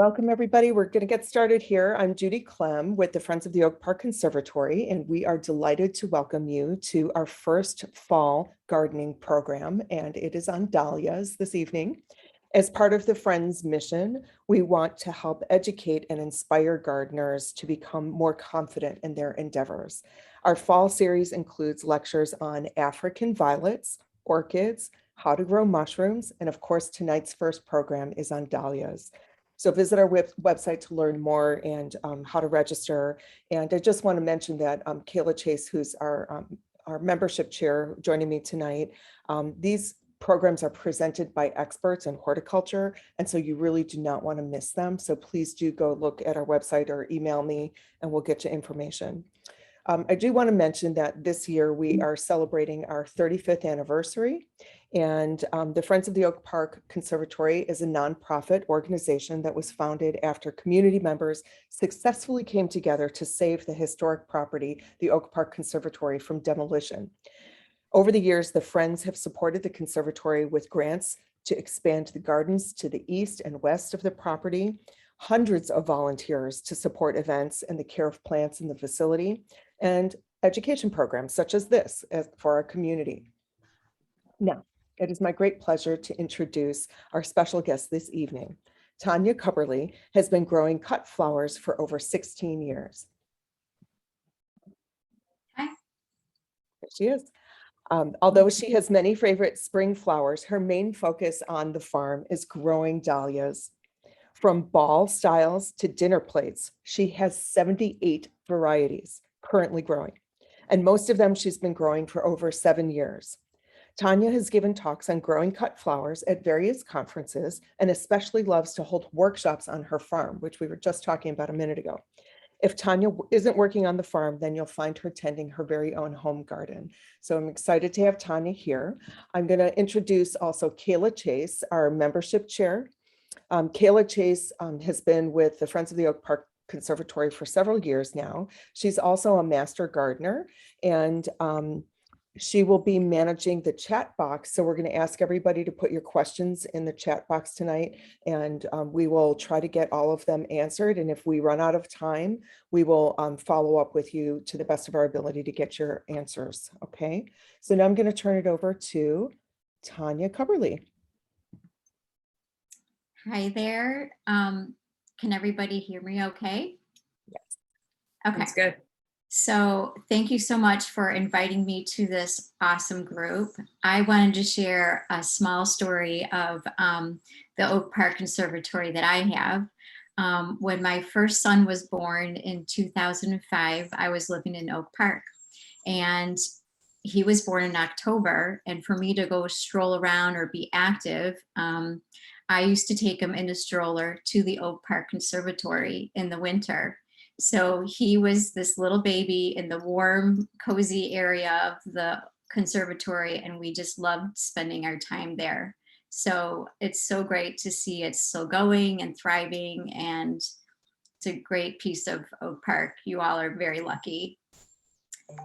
Welcome, everybody. We're going to get started here. I'm Judy Clem with the Friends of the Oak Park Conservatory, and we are delighted to welcome you to our first fall gardening program, and it is on dahlias this evening. As part of the Friends mission, we want to help educate and inspire gardeners to become more confident in their endeavors. Our fall series includes lectures on African violets, orchids, how to grow mushrooms, and of course, tonight's first program is on dahlias. So visit our website to learn more and how to register. And I just want to mention that Kayla Chase, who's our membership chair, joining me tonight. These programs are presented by experts in horticulture, and so you really do not want to miss them. So please do go look at our website or email me, and we'll get you information. I do want to mention that this year we are celebrating our 35th anniversary, and the Friends of the Oak Park Conservatory is a nonprofit organization that was founded after community members successfully came together to save the historic property, the Oak Park Conservatory, from demolition. Over the years, the Friends have supported the conservatory with grants to expand the gardens to the east and west of the property, hundreds of volunteers to support events and the care of plants in the facility, and education programs such as this for our community. Now, it is my great pleasure to introduce our special guest this evening. Tanya Cubberley has been growing cut flowers for over 16 years. Hi. There she is. Although she has many favorite spring flowers, her main focus on the farm is growing dahlias. From ball styles to dinner plates, she has 78 varieties currently growing, and most of them she's been growing for over 7 years. Tanya has given talks on growing cut flowers at various conferences and especially loves to hold workshops on her farm, which we were just talking about a minute ago. If Tanya isn't working on the farm, then you'll find her tending her very own home garden. So I'm excited to have Tanya here. I'm going to introduce also Kayla Chase, our membership chair. Kayla Chase has been with the Friends of the Oak Park Conservatory for several years now. She's also a master gardener, and she will be managing the chat box. So we're going to ask everybody to put your questions in the chat box tonight, and we will try to get all of them answered. And if we run out of time, we will follow up with you to the best of our ability to get your answers. Okay. So now I'm going to turn it over to Tanya Cubberley. Hi there. Can everybody hear me okay? Yes. Okay. That's good. So thank you so much for inviting me to this awesome group. I wanted to share a small story of the Oak Park Conservatory that I have. When my first son was born in 2005, I was living in Oak Park, and he was born in October. And for me to go stroll around or be active, I used to take him in a stroller to the Oak Park Conservatory in the winter. So he was this little baby in the warm, cozy area of the conservatory, and we just loved spending our time there. So it's so great to see it's still going and thriving, and it's a great piece of Oak Park. You all are very lucky.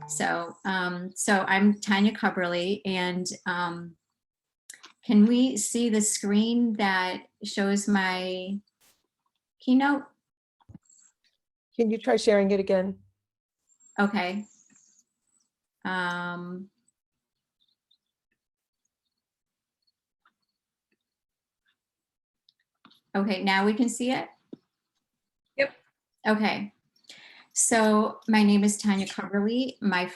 So, I'm Tanya Cubberley, and can we see the screen that shows my keynote? Can you try sharing it again? Okay. Okay, now we can see it? Yep. Okay. So my name is Tanya Cumberley. My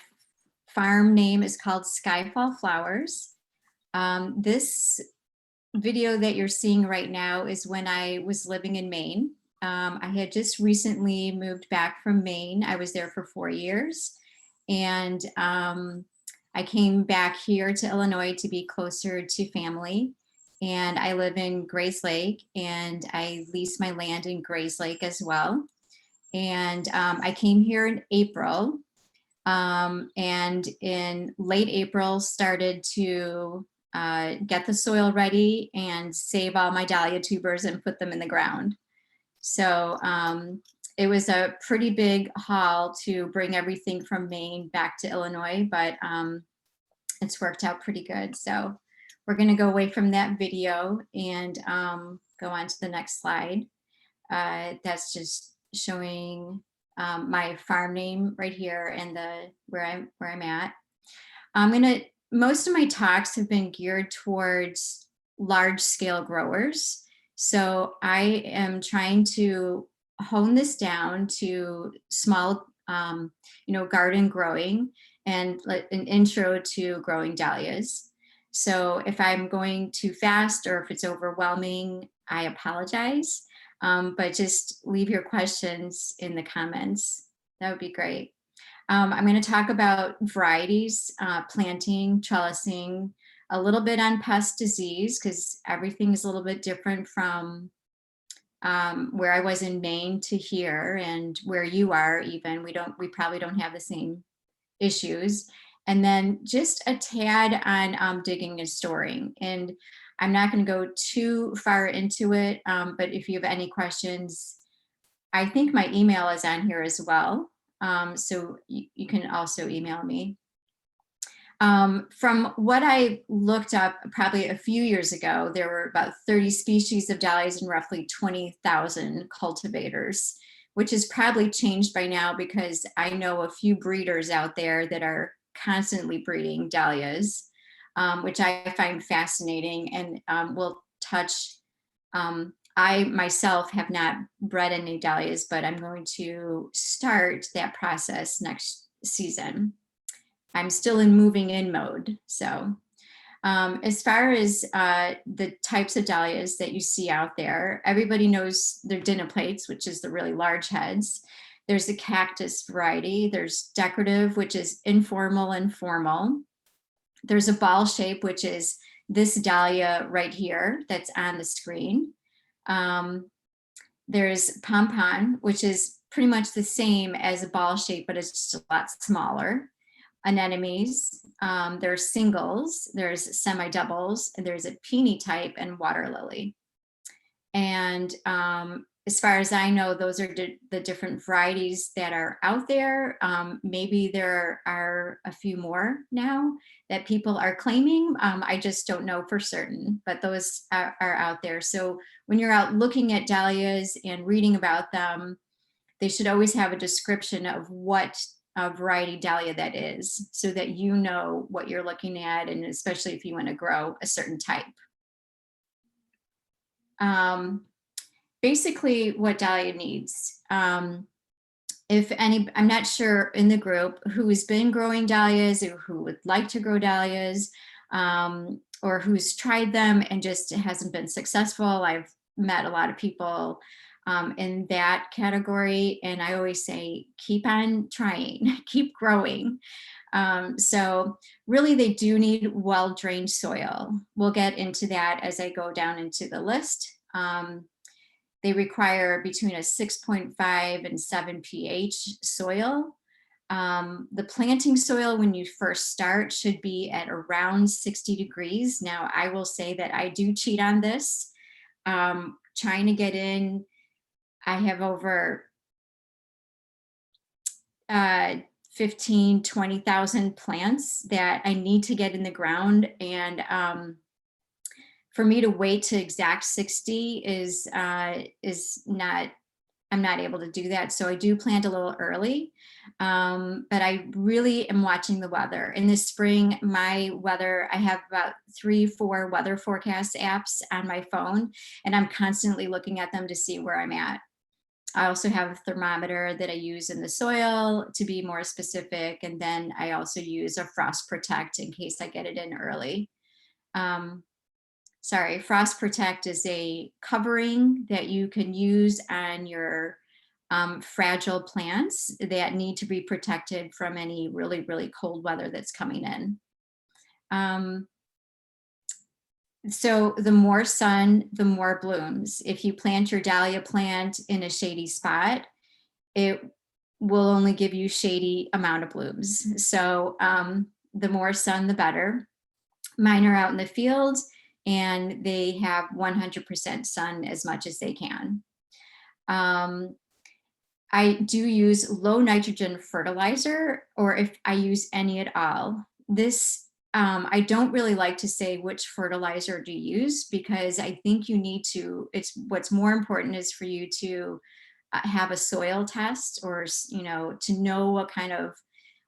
farm name is called SkyFall Flowers. This video that you're seeing right now is when I was living in Maine. I had just recently moved back from Maine. I was there for 4 years, and I came back here to Illinois to be closer to family. And I live in Grays Lake, and I lease my land in Grays Lake as well. And I came here in April, and in late April started to get the soil ready and save all my Dahlia tubers and put them in the ground. So it was a pretty big haul to bring everything from Maine back to Illinois, but it's worked out pretty good. So we're going to go away from that video and go on to the next slide. That's just showing my farm name right here and where I'm at. Most of my talks have been geared towards large scale growers. So I am trying to hone this down to small, garden growing and an intro to growing dahlias. So if I'm going too fast or if it's overwhelming, I apologize. But just leave your questions in the comments. That would be great. I'm going to talk about varieties, planting, trellising, a little bit on pest disease, because everything is a little bit different from where I was in Maine to here, and where you are even. We probably don't have the same issues. And then just a tad on digging and storing. And I'm not going to go too far into it, but if you have any questions, I think my email is on here as well. So you can also email me. From what I looked up probably a few years ago, there were about 30 species of dahlias and roughly 20,000 cultivators, which has probably changed by now because I know a few breeders out there that are constantly breeding dahlias, which I find fascinating, and we'll touch. I myself have not bred any dahlias, but I'm going to start that process next season. I'm still in moving in mode. So as far as the types of dahlias that you see out there, everybody knows they're dinner plates, which is the really large heads. There's the cactus variety. There's decorative, which is informal and formal. There's a ball shape, which is this dahlia right here that's on the screen. There's pompon, which is pretty much the same as a ball shape, but it's just a lot smaller. Anemones, there's singles, there's semi-doubles, and there's a peony type and water lily. And as far as I know, those are the different varieties that are out there. Maybe there are a few more now that people are claiming. I just don't know for certain, but those are out there. So when you're out looking at dahlias and reading about them, they should always have a description of what variety dahlia that is, so that you know what you're looking at, and especially if you want to grow a certain type. Basically what dahlia needs. If any, I'm not sure in the group who has been growing dahlias or who would like to grow dahlias, or who's tried them and just hasn't been successful. I've met a lot of people in that category, and I always say, keep on trying, keep growing. So really they do need well-drained soil. We'll get into that as I go down into the list. They require between a 6.5 and 7 pH soil. The planting soil when you first start should be at around 60 degrees. Now I will say that I do cheat on this. Trying to get in, I have over 15, 20,000 plants that I need to get in the ground. And for me to wait to exact 60 is not, I'm not able to do that. So I do plant a little early, but I really am watching the weather. In the spring, my weather, I have about 3-4 weather forecast apps on my phone, and I'm constantly looking at them to see where I'm at. I also have a thermometer that I use in the soil to be more specific. And then I also use a frost protect in case I get it in early. Frost protect is a covering that you can use on your fragile plants that need to be protected from any really, really cold weather that's coming in. So the more sun, the more blooms. If you plant your dahlia plant in a shady spot, it will only give you shady amount of blooms. So the more sun, the better. Mine are out in the field and they have 100% sun as much as they can. I do use low nitrogen fertilizer, or if I use any at all. This I don't really like to say which fertilizer to use, because I think you need to, what's more important is for you to have a soil test, or, to know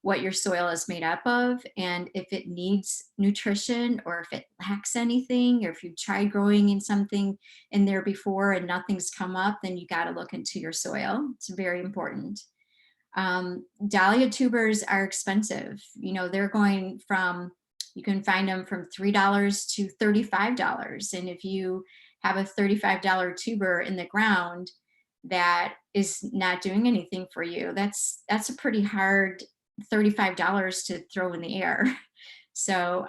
what your soil is made up of, and if it needs nutrition, or if it lacks anything, or if you've tried growing in something in there before and nothing's come up, then you got to look into your soil. It's very important. Dahlia tubers are expensive. They're going from, you can find them from $3 to $35. And if you have a $35 tuber in the ground that is not doing anything for you, that's a pretty hard $35 to throw in the air. So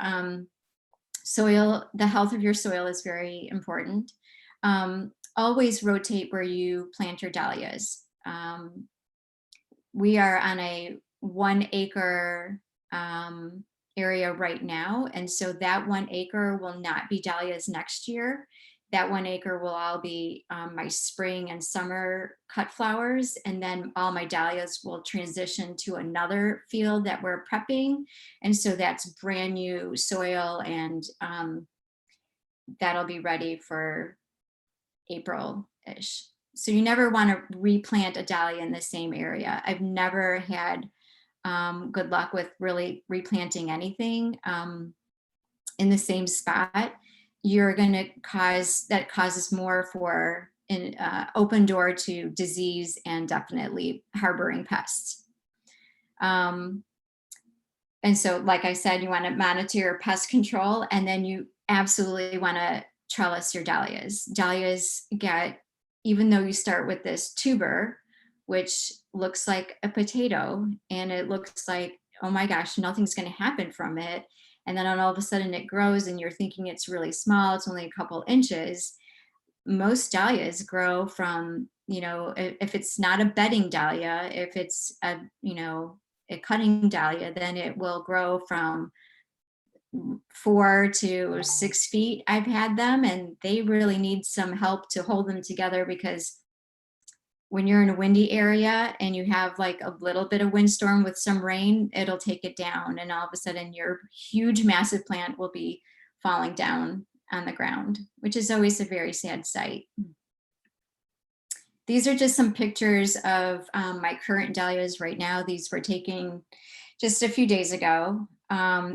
soil, the health of your soil is very important. Always rotate where you plant your dahlias. We are on a 1 acre area right now. And so that 1 acre will not be dahlias next year. That 1 acre will all be my spring and summer cut flowers. And then all my dahlias will transition to another field that we're prepping. And so that's brand new soil, and that'll be ready for April-ish. So you never want to replant a dahlia in the same area. I've never had good luck with really replanting anything in the same spot. You're going to causes more for an open door to disease and definitely harboring pests. And so, like I said, you want to monitor your pest control, and then you absolutely want to trellis your dahlias. Dahlias get, even though you start with this tuber, which looks like a potato, and it looks like, oh my gosh, nothing's going to happen from it. And then all of a sudden it grows and you're thinking it's really small, it's only a couple inches. Most dahlias grow from, if it's not a bedding dahlia, if it's a cutting dahlia, then it will grow from 4 to 6 feet. I've had them, and they really need some help to hold them together, because when you're in a windy area and you have like a little bit of windstorm with some rain, it'll take it down, and all of a sudden your huge massive plant will be falling down on the ground, which is always a very sad sight. These are just some pictures of my current dahlias right now. These were taken just a few days ago.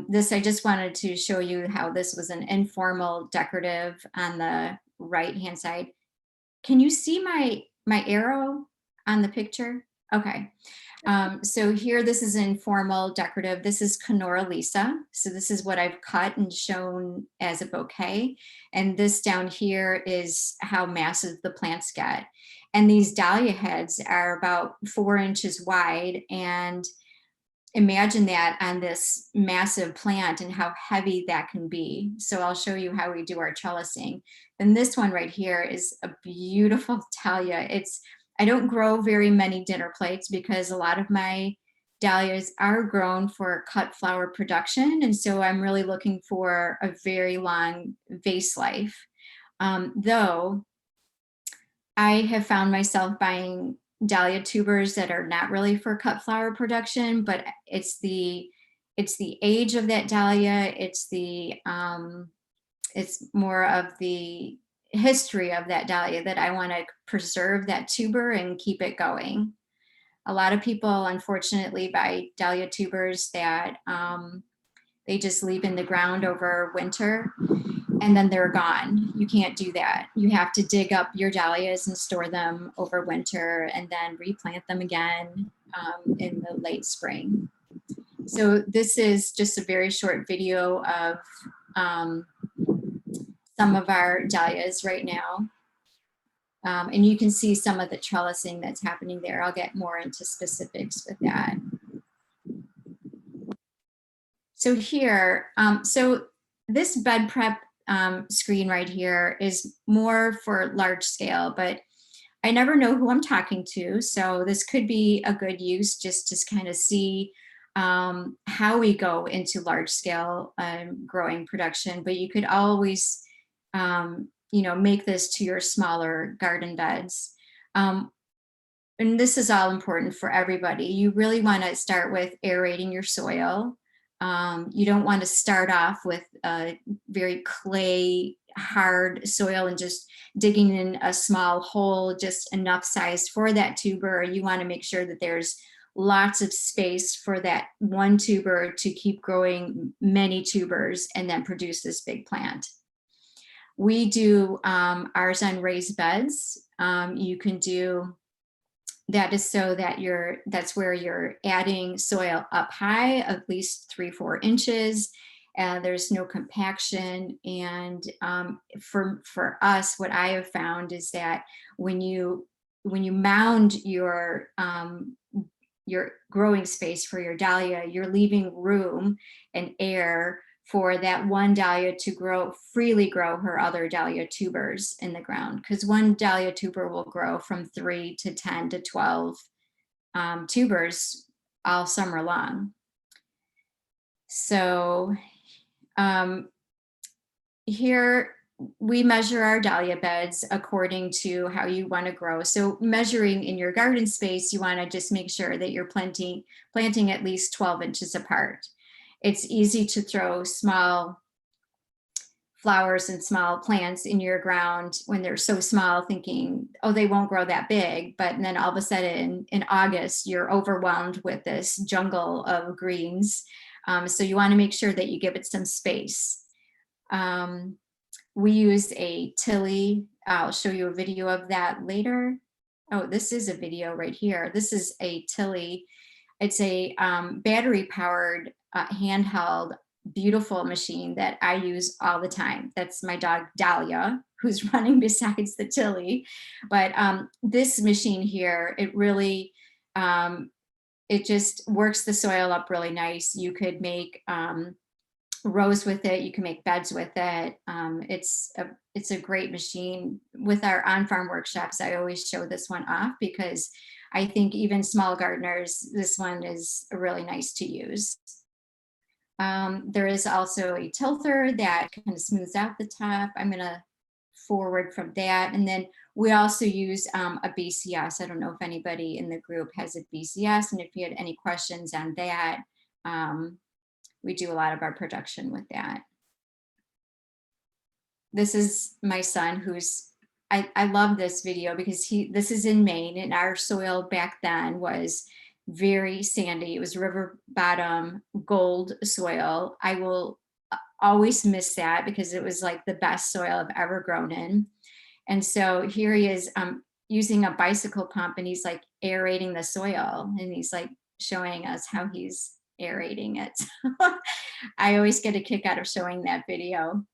This, I just wanted to show you how this was an informal decorative on the right hand side. Can you see my arrow on the picture? Okay. So here, this is informal decorative. This is Canora Lisa. So this is what I've cut and shown as a bouquet. And this down here is how massive the plants get. And these dahlia heads are about 4 inches wide. And imagine that on this massive plant and how heavy that can be. So I'll show you how we do our trellising. And this one right here is a beautiful dahlia. I don't grow very many dinner plates because a lot of my dahlias are grown for cut flower production. And so I'm really looking for a very long vase life. Though I have found myself buying Dahlia tubers that are not really for cut flower production, but it's the age of that dahlia. It's more of the history of that dahlia that I want to preserve that tuber and keep it going. A lot of people, unfortunately, buy dahlia tubers that they just leave in the ground over winter, and then they're gone. You can't do that. You have to dig up your dahlias and store them over winter, and then replant them again in the late spring. So this is just a very short video of some of our dahlias right now. And you can see some of the trellising that's happening there. I'll get more into specifics with that. So here, so this bed prep screen right here is more for large scale, but I never know who I'm talking to. So this could be a good use just to kind of see how we go into large scale growing production, but you could always, make this to your smaller garden beds. And this is all important for everybody. You really want to start with aerating your soil. You don't want to start off with a very clay, hard soil and just digging in a small hole, just enough size for that tuber. You want to make sure that there's lots of space for that one tuber to keep growing many tubers and then produce this big plant. We do ours on raised beds. You can do that is so that that's where you're adding soil up high, at least 3-4 inches. There's no compaction. And for us, what I have found is that when you mound your growing space for your dahlia, you're leaving room and air for that one dahlia to freely grow her other dahlia tubers in the ground, because one dahlia tuber will grow from 3 to 10 to 12 tubers all summer long. So here we measure our dahlia beds according to how you want to grow. So measuring in your garden space, you want to just make sure that you're planting at least 12 inches apart. It's easy to throw small flowers and small plants in your ground when they're so small, thinking, oh, they won't grow that big. But then all of a sudden in August, you're overwhelmed with this jungle of greens. So you want to make sure that you give it some space. We use a Tilly. I'll show you a video of that later. Oh, this is a video right here. This is a Tilly. It's a battery powered handheld, beautiful machine that I use all the time. That's my dog Dahlia, who's running besides the Tilly. But this machine here, it really, it just works the soil up really nice. You could make rows with it. You can make beds with it. It's a great machine. With our on-farm workshops, I always show this one off because I think even small gardeners, this one is really nice to use. There is also a tilther that kind of smooths out the top. I'm going to forward from that. And then we also use a BCS. I don't know if anybody in the group has a BCS, and if you had any questions on that, we do a lot of our production with that. This is my son, I love this video because this is in Maine, and our soil back then was very sandy. It was river bottom gold soil. I will always miss that because it was like the best soil I've ever grown in. And so here he is using a bicycle pump, and he's like aerating the soil, and he's like showing us how he's aerating it. I always get a kick out of showing that video.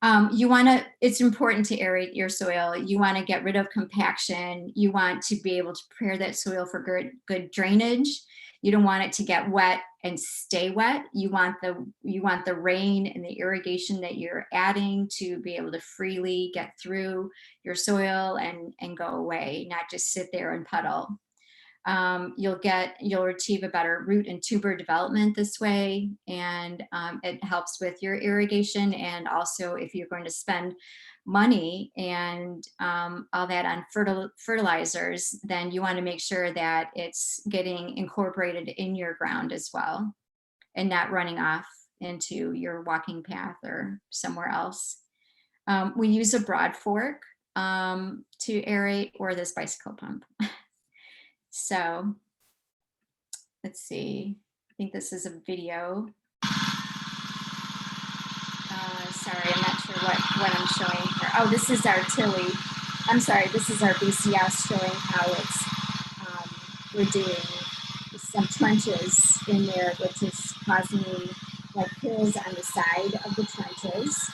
It's important to aerate your soil. You want to get rid of compaction. You want to be able to prepare that soil for good drainage. You don't want it to get wet and stay wet. You want the rain and the irrigation that you're adding to be able to freely get through your soil and go away, not just sit there and puddle. You'll achieve a better root and tuber development this way, and it helps with your irrigation. And also, if you're going to spend money and all that on fertilizers, then you want to make sure that it's getting incorporated in your ground as well, and not running off into your walking path or somewhere else. We use a broad fork to aerate, or this bicycle pump. So let's see, I think this is a video. Sorry, I'm not sure what I'm showing here. Oh, this is our Tilly. I'm sorry, this is our BCS showing how it's, we're doing some trenches in there, which is causing like hills on the side of the trenches.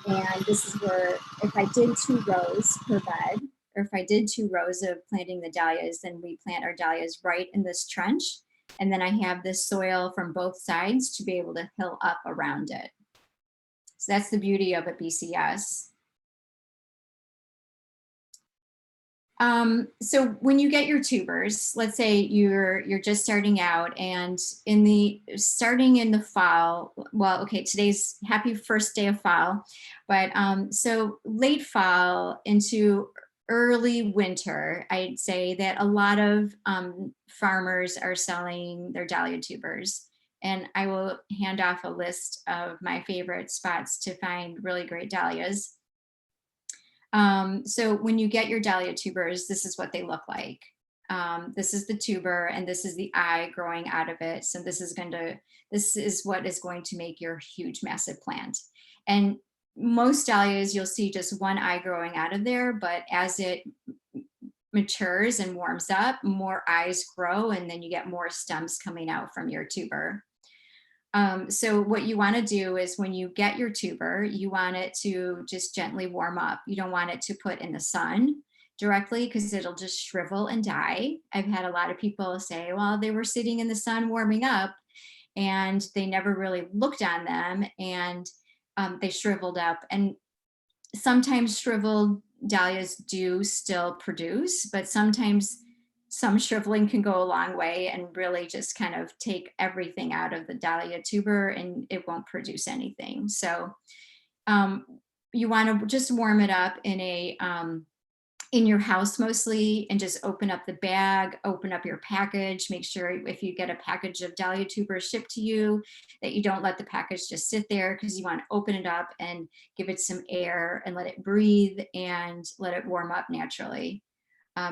And this is where, if I did 2 rows per bed, or if I did 2 rows of planting the dahlias, then we plant our dahlias right in this trench. And then I have this soil from both sides to be able to hill up around it. So that's the beauty of a BCS. So when you get your tubers, let's say you're just starting out, and starting in the fall, well, okay, today's happy first day of fall, but so late fall into early winter, I'd say that a lot of farmers are selling their dahlia tubers. and I will hand off a list of my favorite spots to find really great dahlias. So when you get your dahlia tubers, this is what they look like. This is the tuber and this is the eye growing out of it. So this is what is going to make your huge, massive plant. And most dahlias, you'll see just one eye growing out of there, but as it matures and warms up, more eyes grow, and then you get more stems coming out from your tuber. So what you want to do is when you get your tuber, you want it to just gently warm up. You don't want it to put in the sun directly because it'll just shrivel and die. I've had a lot of people say, well, they were sitting in the sun warming up and they never really looked on them, and they shriveled up. And sometimes shriveled dahlias do still produce, but sometimes some shriveling can go a long way and really just kind of take everything out of the dahlia tuber and it won't produce anything. So you want to just warm it up in your house mostly, and just open up the bag, open up your package. Make sure if you get a package of dahlia tubers shipped to you that you don't let the package just sit there, because you want to open it up and give it some air and let it breathe and let it warm up naturally.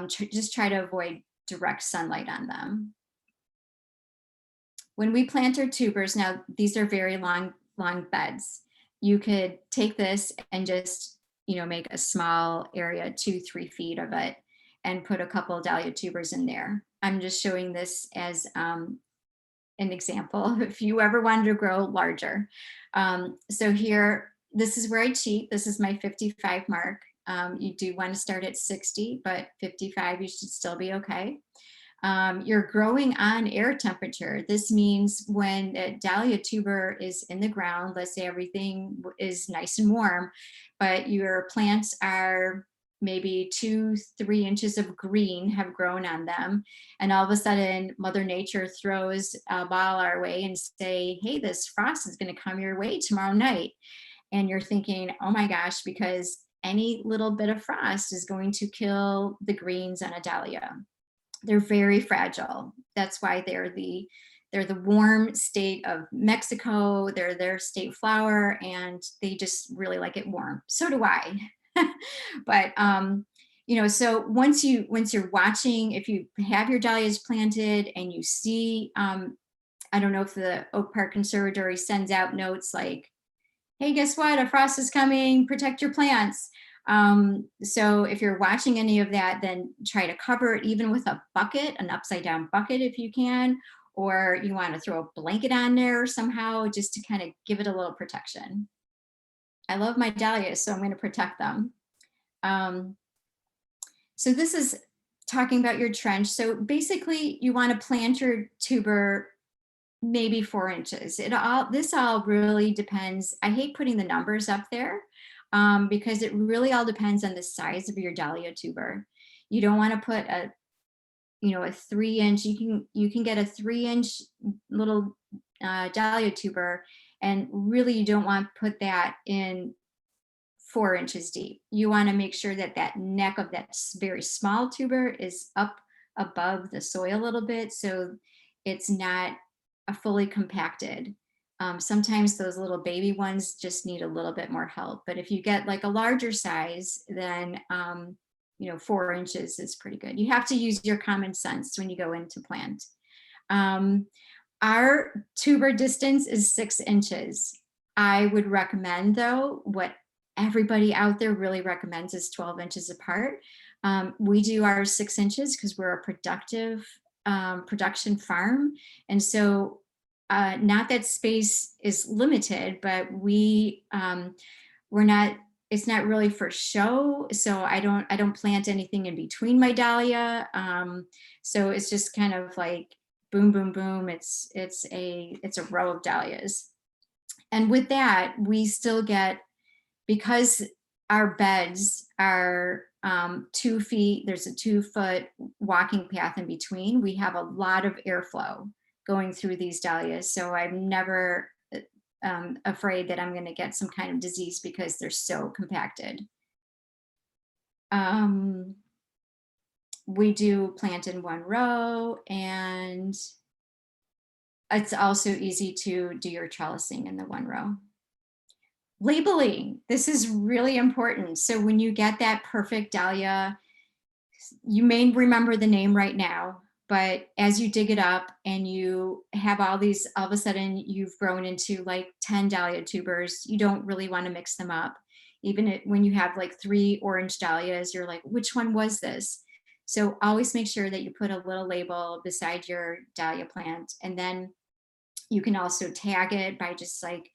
Just try to avoid direct sunlight on them. When we plant our tubers, now these are very long beds. You could take this and just, make a small area, 2-3 feet of it, and put a couple of dahlia tubers in there. I'm just showing this as an example if you ever wanted to grow larger. So here, this is where I cheat. This is my 55 mark. You do want to start at 60, but 55, you should still be okay. You're growing on air temperature. This means when a dahlia tuber is in the ground, let's say everything is nice and warm, but your plants are maybe 2-3 inches of green have grown on them, and all of a sudden Mother Nature throws a ball our way and say, hey, this frost is going to come your way tomorrow night. And you're thinking, oh my gosh, because any little bit of frost is going to kill the greens on a dahlia. They're very fragile. That's why they're the warm state of Mexico. They're their state flower, and they just really like it warm. So do I. But so once you're watching, if you have your dahlias planted and you see, I don't know if the Oak Park Conservatory sends out notes like, hey, guess what? A frost is coming, protect your plants. So if you're watching any of that, then try to cover it even with a bucket, an upside down bucket if you can, or you want to throw a blanket on there somehow just to kind of give it a little protection. I love my dahlias, so I'm going to protect them. So this is talking about your trench. So basically you want to plant your tuber maybe 4 inches. This all really depends. I hate putting the numbers up there because it really all depends on the size of your dahlia tuber. You don't want to put a 3-inch. You can get a 3-inch little dahlia tuber, and really you don't want to put that in 4 inches deep. You want to make sure that that neck of that very small tuber is up above the soil a little bit, so it's not fully compacted. Sometimes those little baby ones just need a little bit more help, but if you get like a larger size, then 4 inches is pretty good. You have to use your common sense when you go into plant. Our tuber distance is 6 inches. I would recommend, though, what everybody out there really recommends is 12 inches apart. We do our 6 inches because we're a productive production farm, and so not that space is limited, but we're not. It's not really for show, so I don't plant anything in between my dahlia. So it's just kind of like boom, boom, boom. It's a row of dahlias, and with that we still get, because our beds are 2 feet. There's a 2-foot walking path in between. We have a lot of airflow going through these dahlias, so I'm never afraid that I'm going to get some kind of disease because they're so compacted. We do plant in one row, and it's also easy to do your trellising in the one row. Labeling, this is really important. So when you get that perfect dahlia, you may remember the name right now, but as you dig it up and you have all these, all of a sudden you've grown into like 10 dahlia tubers, you don't really want to mix them up. Even when you have like 3 orange dahlias, you're like, which one was this? So always make sure that you put a little label beside your dahlia plant. And then you can also tag it by just like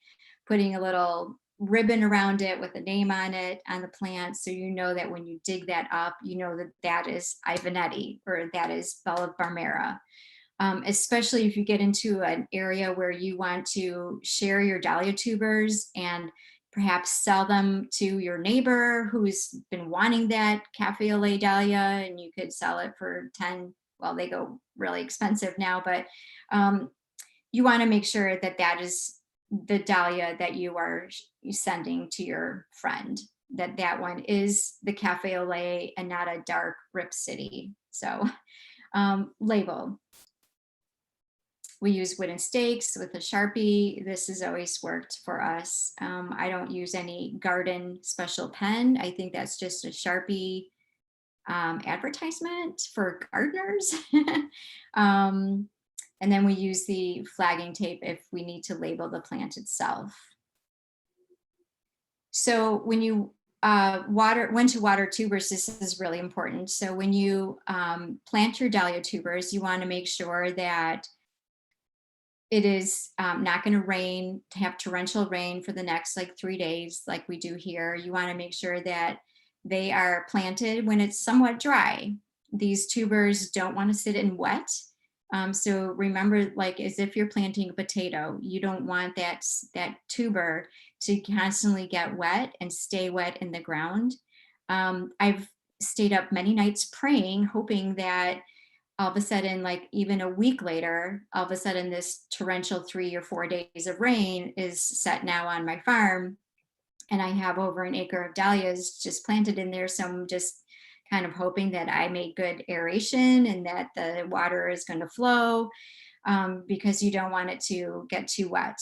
putting a little ribbon around it with a name on it on the plant, so you know that when you dig that up, you know that that is Ivanetti or that is Bella Barmera. Especially if you get into an area where you want to share your dahlia tubers and perhaps sell them to your neighbor who's been wanting that cafe au lait dahlia, and you could sell it for 10, well, they go really expensive now, but you want to make sure that that is the dahlia that you are sending to your friend, that that one is the cafe au lait and not a dark Rip City. So label. We use wooden stakes with a Sharpie. This has always worked for us. I don't use any garden special pen. I think that's just a Sharpie advertisement for gardeners. And then we use the flagging tape if we need to label the plant itself. So when you when to water tubers, this is really important. So when you plant your dahlia tubers, you want to make sure that it is not going to rain, to have torrential rain for the next like 3 days like we do here. You want to make sure that they are planted when it's somewhat dry. These tubers don't want to sit in wet. So remember, like as if you're planting a potato, you don't want that tuber to constantly get wet and stay wet in the ground. I've stayed up many nights praying, hoping that all of a sudden, like even a week later, all of a sudden this torrential 3 or 4 days of rain is set now on my farm. And I have over an acre of dahlias just planted in there. So I'm just kind of hoping that I made good aeration and that the water is going to flow, because you don't want it to get too wet.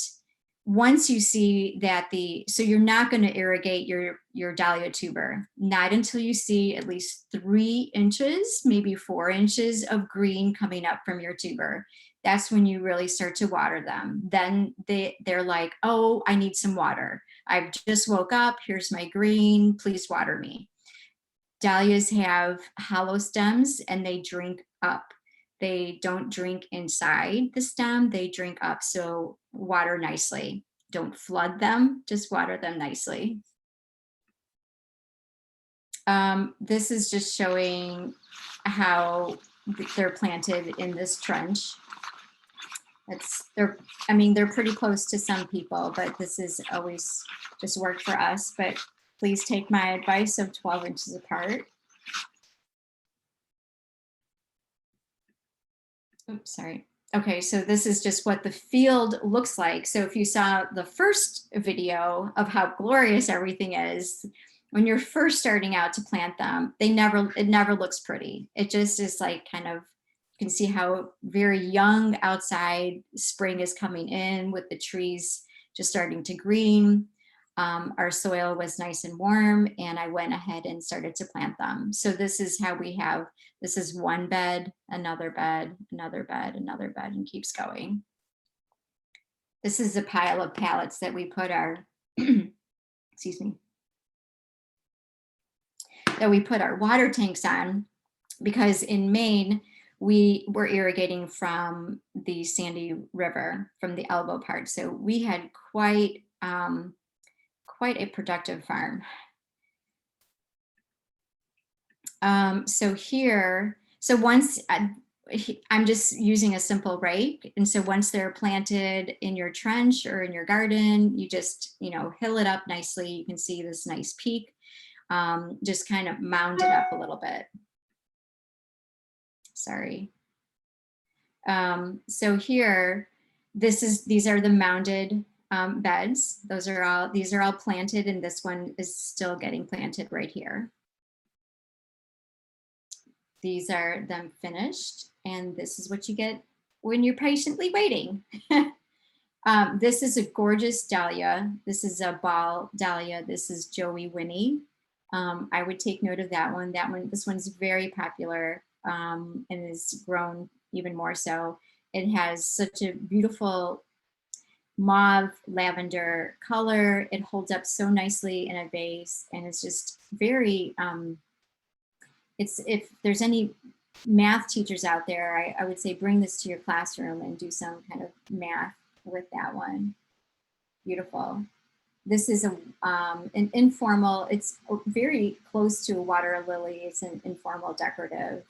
Once you see that so you're not going to irrigate your dahlia tuber, not until you see at least 3 inches, maybe 4 inches of green coming up from your tuber. That's when you really start to water them. Then they're like, oh, I need some water. I've just woke up. Here's my green. Please water me. Dahlias have hollow stems and they drink up. They don't drink inside the stem, they drink up. So water nicely. Don't flood them, just water them nicely. This is just showing how they're planted in this trench. They're pretty close to some people, but this is always just worked for us. But please take my advice of 12 inches apart. Oops, sorry. Okay, so this is just what the field looks like. So if you saw the first video of how glorious everything is, when you're first starting out to plant them, it never looks pretty. It just is like kind of, you can see how very young outside, spring is coming in with the trees just starting to green. Our soil was nice and warm, and I went ahead and started to plant them. So this is how we have, this is one bed, another bed, another bed, another bed, and keeps going. This is a pile of pallets that we put our, excuse me, that we put our water tanks on, because in Maine, we were irrigating from the Sandy River, from the elbow part. So we had quite a productive farm. So here, so once I'm just using a simple rake. And so once they're planted in your trench or in your garden, you just, hill it up nicely. You can see this nice peak, just kind of mound it up a little bit. Sorry. So here, these are the mounded beds. These are all planted, and this one is still getting planted right here. These are them finished, and this is what you get when you're patiently waiting. This is a gorgeous dahlia. This is a ball dahlia. This is Joey Winnie. I would take note of that one. This one's very popular and is grown even more so. It has such a beautiful mauve lavender color. It holds up so nicely in a vase, and it's just very, if there's any math teachers out there, I would say bring this to your classroom and do some kind of math with that one. Beautiful. This is an informal, it's very close to a water lily. It's an informal decorative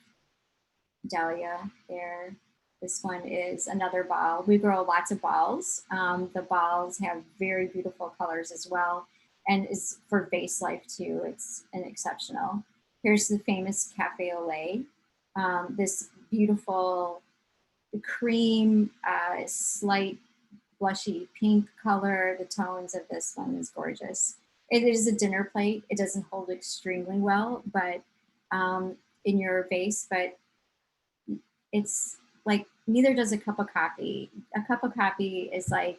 dahlia there. This one is another ball. We grow lots of balls. The balls have very beautiful colors as well, and is for vase life too. It's an exceptional. Here's the famous Cafe Au Lait. This beautiful cream, slight blushy pink color. The tones of this one is gorgeous. It is a dinner plate. It doesn't hold extremely well, but in your vase, but it's like, neither does a cup of coffee. A cup of coffee is like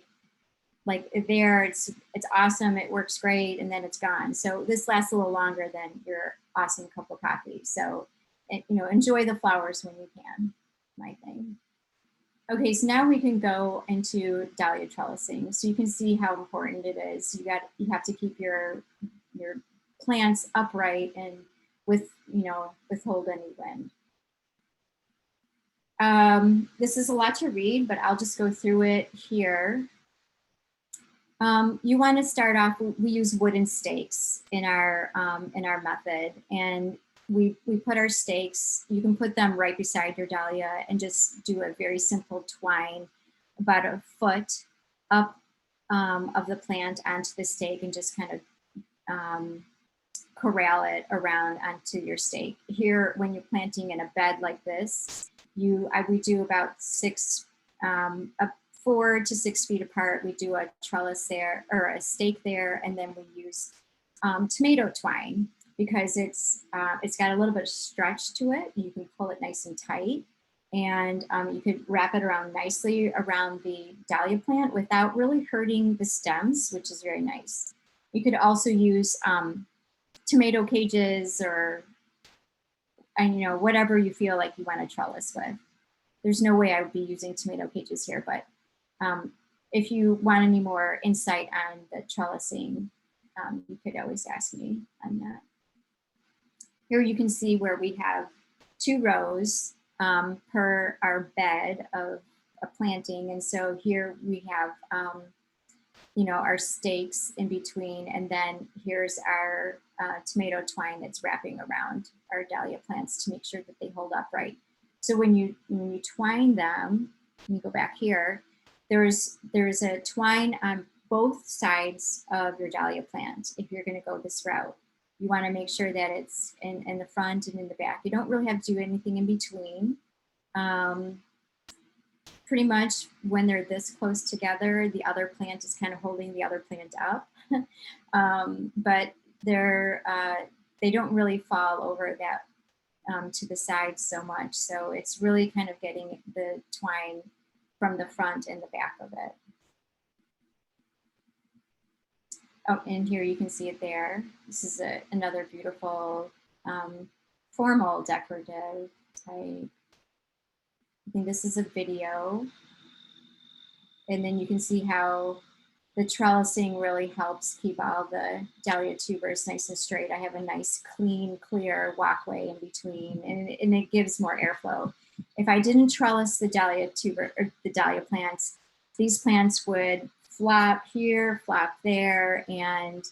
there, it's awesome, it works great, and then it's gone. So this lasts a little longer than your awesome cup of coffee. So, enjoy the flowers when you can, my thing. Okay, so now we can go into Dahlia Trellising. So you can see how important it is. You have to keep your plants upright and withhold any wind. This is a lot to read, but I'll just go through it here. You want to start off, we use wooden stakes in our method, and we put our stakes, you can put them right beside your dahlia and just do a very simple twine about a foot up of the plant onto the stake, and just kind of corral it around onto your stake. Here, when you're planting in a bed like this, we do about 4 to 6 feet apart. We do a trellis there, or a stake there, and then we use tomato twine, because it's got a little bit of stretch to it. You can pull it nice and tight, and you could wrap it around nicely around the dahlia plant without really hurting the stems, which is very nice. You could also use tomato cages, or whatever you feel like you want to trellis with. There's no way I would be using tomato cages here, but if you want any more insight on the trellising, you could always ask me on that. Here you can see where we have 2 rows per our bed of a planting. And so here we have, our stakes in between, and then here's our tomato twine that's wrapping around our dahlia plants to make sure that they hold upright. So when you twine them, let me go back here, there's a twine on both sides of your dahlia plant. If you're going to go this route, you want to make sure that it's in the front and in the back. You don't really have to do anything in between. Pretty much when they're this close together, the other plant is kind of holding the other plant up. But they don't really fall over that to the side so much. So it's really kind of getting the twine from the front and the back of it. Oh, and here you can see it there. This is another beautiful formal decorative type. I think this is a video. And then you can see how the trellising really helps keep all the Dahlia tubers nice and straight. I have a nice, clean, clear walkway in between, and it gives more airflow. If I didn't trellis the Dahlia tuber, or the Dahlia plants, these plants would flop here, flop there, and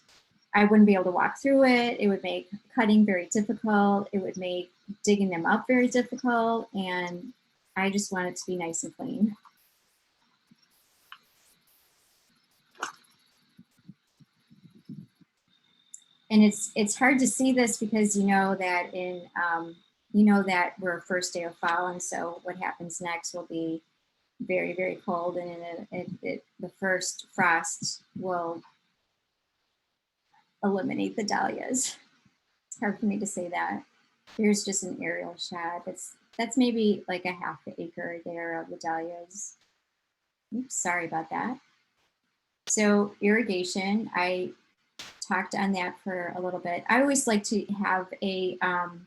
I wouldn't be able to walk through it. It would make cutting very difficult. It would make digging them up very difficult, and I just want it to be nice and clean. And it's hard to see this because you know that that we're first day of fall, and so what happens next will be very, very cold, and the first frost will eliminate the dahlias. It's hard for me to say that. Here's just an aerial shot. That's maybe like a half acre there of the dahlias. Oops, sorry about that. So irrigation, I talked on that for a little bit. I always like to have a, I'm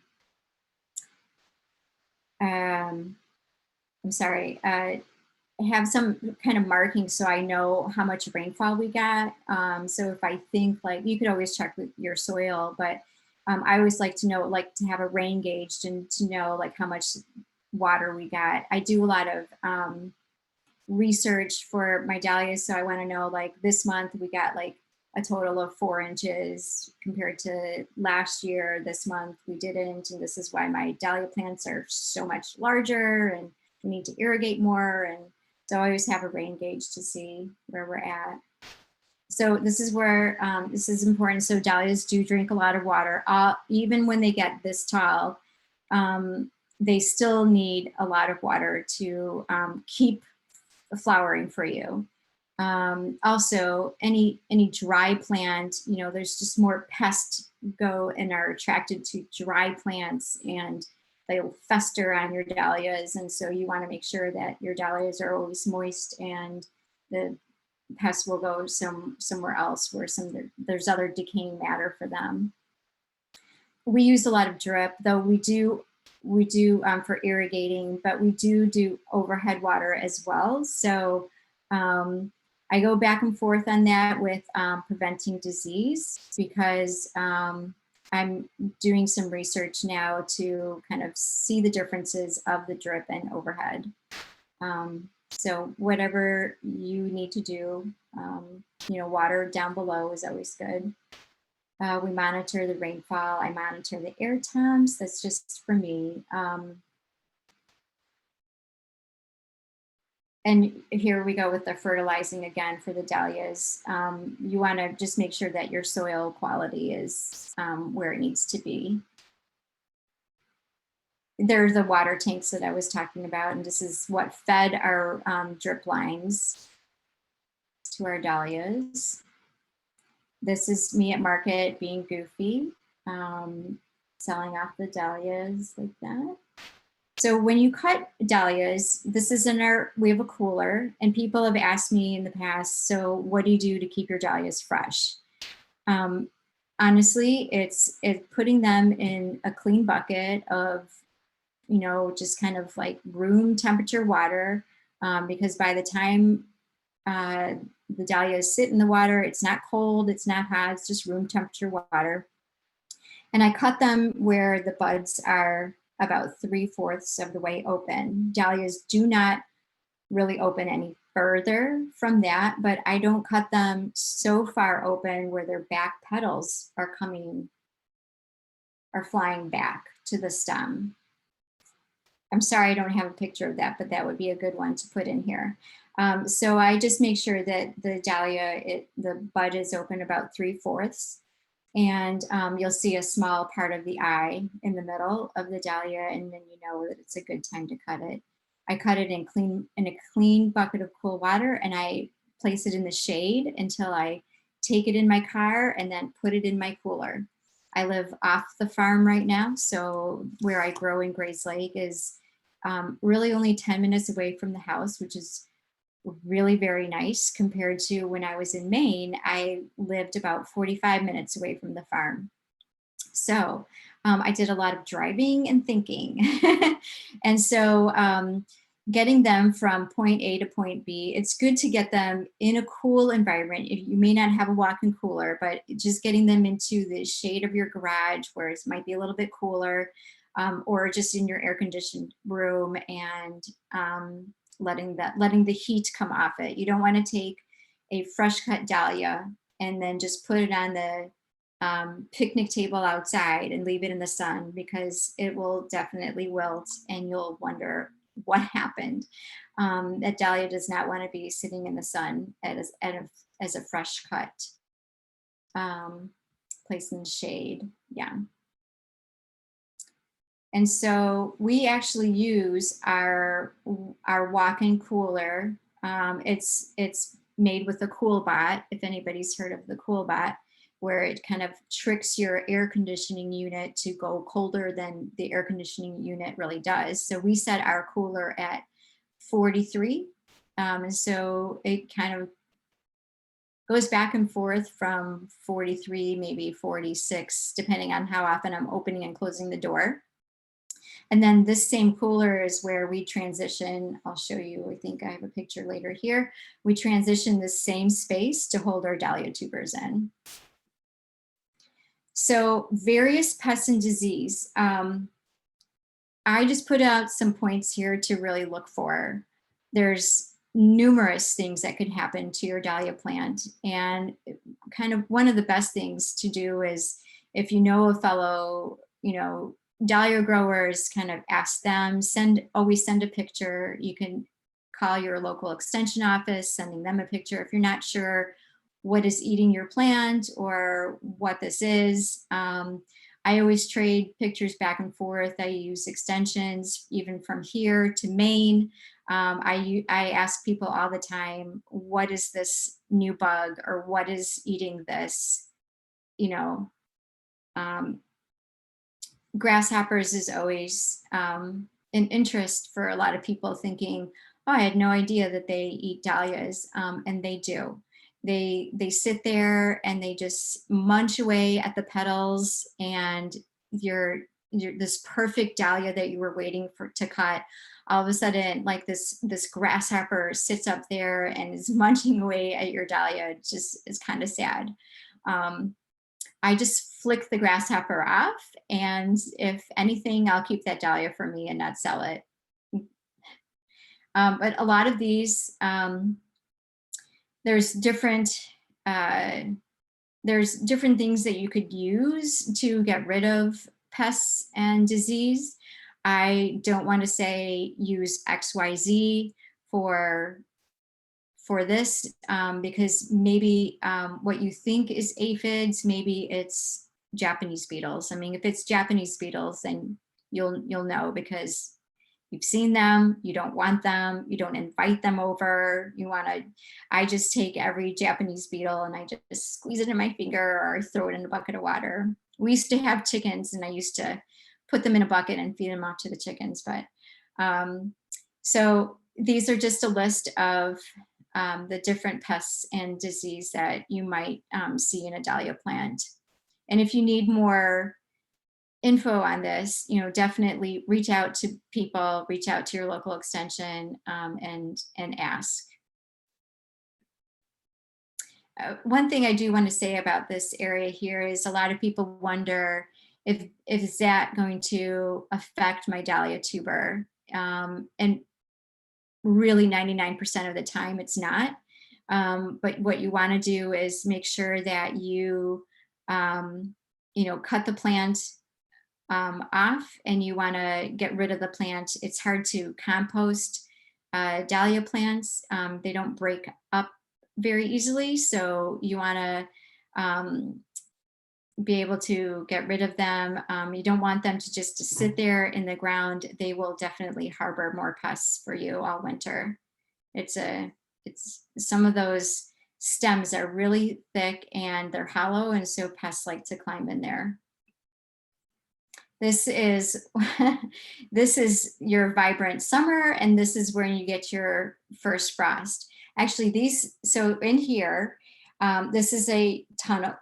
sorry, have some kind of marking so I know how much rainfall we got. So if I think like, you could always check with your soil, but I always like to know, like to have a rain gauge and to know like how much water we got. I do a lot of research for my dahlias. So I want to know like this month we got like a total of 4 inches compared to last year. This month we didn't, and this is why my dahlia plants are so much larger and we need to irrigate more. And so I always have a rain gauge to see where we're at. So this is where, this is important. So dahlias do drink a lot of water. Even when they get this tall, they still need a lot of water to keep flowering for you. Also, any dry plant, you know, there's just more pests go and are attracted to dry plants, and they'll fester on your dahlias. And so you want to make sure that your dahlias are always moist, and the pests will go somewhere else where there's other decaying matter for them. We use a lot of drip, though we do for irrigating, but we do overhead water as well. So I go back and forth on that with preventing disease, because I'm doing some research now to kind of see the differences of the drip and overhead. So whatever you need to do, you know, water down below is always good. We monitor the rainfall. I monitor the air temps. That's just for me. And here we go with the fertilizing again for the dahlias. You want to just make sure that your soil quality is where it needs to be. There are the water tanks that I was talking about, and this is what fed our drip lines to our dahlias. This is me at market being goofy, selling off the dahlias like that. So when you cut dahlias, this is we have a cooler, and people have asked me in the past, so what do you do to keep your dahlias fresh? Honestly, it's putting them in a clean bucket of, you know, just kind of like room temperature water, because by the time the dahlias sit in the water, it's not cold, it's not hot, it's just room temperature water. And I cut them where the buds are about 3/4 of the way open. Dahlias do not really open any further from that, but I don't cut them so far open where their back petals are flying back to the stem. I'm sorry I don't have a picture of that, but that would be a good one to put in here. So I just make sure that the dahlia, the bud is open about 3/4, and you'll see a small part of the eye in the middle of the dahlia, and then you know that it's a good time to cut it. I cut it in a clean bucket of cool water, and I place it in the shade until I take it in my car and then put it in my cooler. I live off the farm right now, so where I grow in Grays Lake is really only 10 minutes away from the house, which is really very nice compared to when I was in Maine. I lived about 45 minutes away from the farm. So I did a lot of driving and thinking. And so getting them from point A to point B, it's good to get them in a cool environment. You may not have a walk-in cooler, but just getting them into the shade of your garage where it might be a little bit cooler, or just in your air-conditioned room, and letting the heat come off it. You don't want to take a fresh cut dahlia and then just put it on the picnic table outside and leave it in the sun, because it will definitely wilt and you'll wonder what happened. That dahlia does not want to be sitting in the sun as a fresh cut, placed in the shade. Yeah. And so we actually use our walk-in cooler. It's made with the CoolBot, if anybody's heard of the CoolBot. where it kind of tricks your air conditioning unit to go colder than the air conditioning unit really does. So we set our cooler at 43. And so it kind of goes back and forth from 43, maybe 46, depending on how often I'm opening and closing the door. And then this same cooler is where we transition. I'll show you, I think I have a picture later here. We transition this same space to hold our Dahlia tubers in. So various pests and disease. I just put out some points here to really look for. There's numerous things that could happen to your dahlia plant. And kind of one of the best things to do is, if you know a fellow, dahlia growers, kind of ask them, always send a picture. You can call your local extension office, sending them a picture if you're not sure what is eating your plant or what this is. I always trade pictures back and forth. I use extensions even from here to Maine. I ask people all the time, what is this new bug, or what is eating this? Grasshoppers is always an interest for a lot of people, thinking, oh, I had no idea that they eat dahlias, and they do. They sit there and they just munch away at the petals, and you're this perfect dahlia that you were waiting for to cut, all of a sudden, like this grasshopper sits up there and is munching away at your dahlia. It just is kind of sad. I just flick the grasshopper off, and if anything, I'll keep that dahlia for me and not sell it. But a lot of these, there's different things that you could use to get rid of pests and disease. I don't want to say use XYZ for this, because maybe what you think is aphids, maybe it's Japanese beetles. I mean, if it's Japanese beetles, then you'll know, because you've seen them, you don't want them, you don't invite them over. I just take every Japanese beetle and I just squeeze it in my finger or throw it in a bucket of water. We used to have chickens, and I used to put them in a bucket and feed them off to the chickens. But so these are just a list of the different pests and disease that you might see in a dahlia plant. And if you need more info on this, definitely reach out to people, reach out to your local extension, and ask. One thing I do want to say about this area here is, a lot of people wonder if is that going to affect my dahlia tuber, and really 99% of the time it's not. But what you want to do is make sure that you cut the plant off, and you want to get rid of the plant. It's hard to compost dahlia plants. They don't break up very easily, so you want to be able to get rid of them. You don't want them to just sit there in the ground. They will definitely harbor more pests for you all winter. It's some of those stems are really thick and they're hollow, and so pests like to climb in there. This is this is your vibrant summer, and this is when you get your first frost. Actually, so in here, this is a tunnel,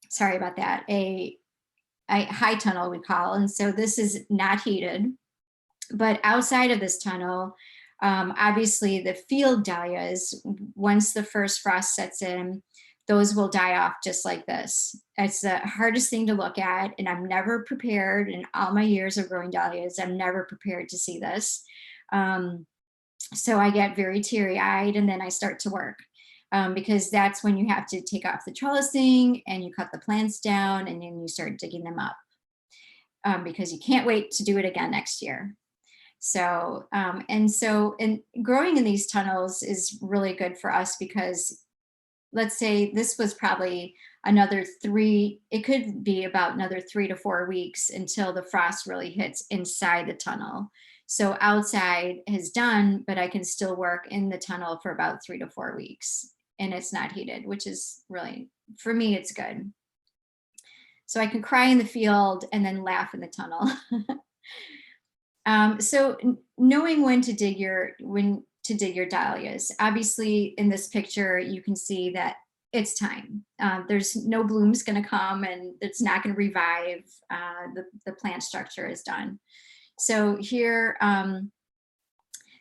sorry about that, a high tunnel we call, and so this is not heated. But outside of this tunnel, obviously the field dahlias, once the first frost sets in, those will die off just like this. It's the hardest thing to look at, and I'm never prepared in all my years of growing dahlias. I'm never prepared to see this. So I get very teary-eyed, and then I start to work, because that's when you have to take off the trellising and you cut the plants down, and then you start digging them up, because you can't wait to do it again next year. So, and growing in these tunnels is really good for us, because let's say this was probably another it could be about another 3 to 4 weeks until the frost really hits inside the tunnel. So outside is done, but I can still work in the tunnel for about 3 to 4 weeks. and it's not heated, which is really, for me, it's good. So I can cry in the field and then laugh in the tunnel. So knowing when to dig your dahlias. Obviously, in this picture, you can see that it's time. There's no blooms going to come, and it's not going to revive. The plant structure is done. So here,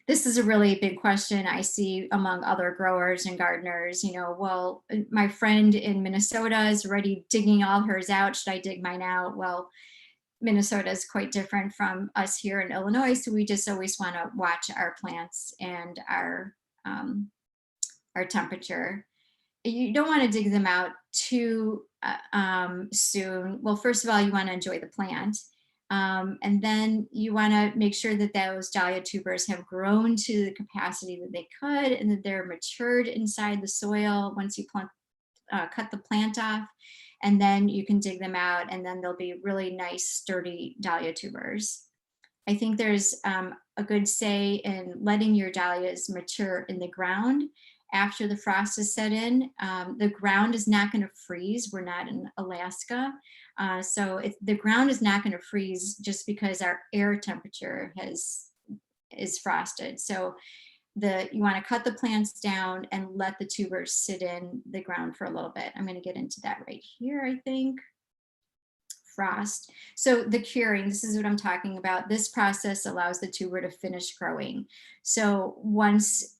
this is a really big question I see among other growers and gardeners. You know, well, my friend in Minnesota is already digging all hers out. Should I dig mine out? Well, Minnesota is quite different from us here in Illinois, so we just always want to watch our plants and our temperature. You don't want to dig them out too soon. Well, first of all, you want to enjoy the plant. And then you want to make sure that those Dahlia tubers have grown to the capacity that they could, and that they're matured inside the soil once you cut the plant off. And then you can dig them out, and then they'll be really nice, sturdy Dahlia tubers. I think there's a good say in letting your dahlias mature in the ground after the frost is set in. The ground is not going to freeze. We're not in Alaska. So the ground is not going to freeze just because our air temperature is frosted. So you want to cut the plants down and let the tubers sit in the ground for a little bit. I'm going to get into that right here, I think. Frost. So the curing, this is what I'm talking about. This process allows the tuber to finish growing. So once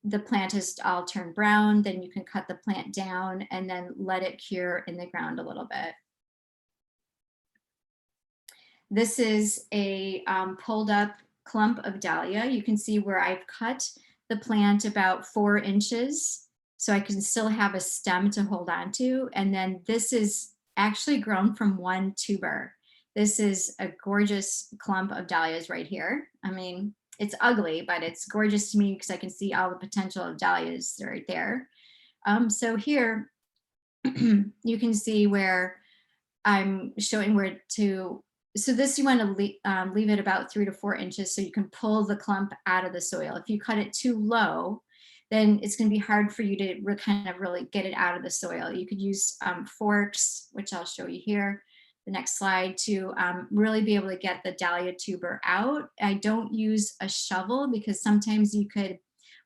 the plant has all turned brown, then you can cut the plant down and then let it cure in the ground a little bit. This is a pulled up clump of dahlia. You can see where I've cut the plant about 4 inches, so I can still have a stem to hold on to. And then this is actually grown from 1 tuber. This is a gorgeous clump of dahlias right here. I mean, it's ugly, but it's gorgeous to me because I can see all the potential of dahlias right there. So here you can see where I'm showing where to. So this you want to leave it about 3 to 4 inches so you can pull the clump out of the soil. If you cut it too low, then it's going to be hard for you to kind of really get it out of the soil. You could use forks, which I'll show you here, the next slide, to really be able to get the dahlia tuber out. I don't use a shovel because sometimes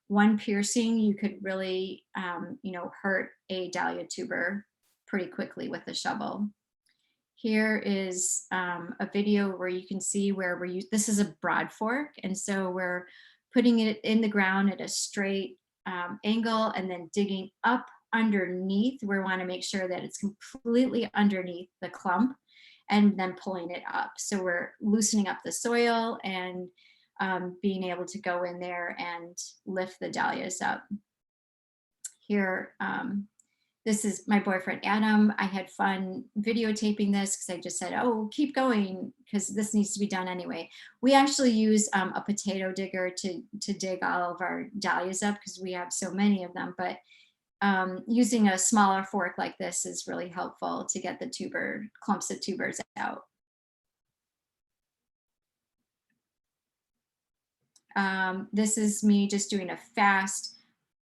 one piercing, you could really, hurt a dahlia tuber pretty quickly with a shovel. Here is a video where you can see where this is a broad fork. And so we're putting it in the ground at a straight angle and then digging up underneath. We want to make sure that it's completely underneath the clump and then pulling it up. So we're loosening up the soil and being able to go in there and lift the dahlias up. Here, this is my boyfriend, Adam. I had fun videotaping this because I just said, oh, keep going because this needs to be done anyway. We actually use a potato digger to dig all of our dahlias up because we have so many of them. But using a smaller fork like this is really helpful to get the clumps of tubers out. This is me just doing a fast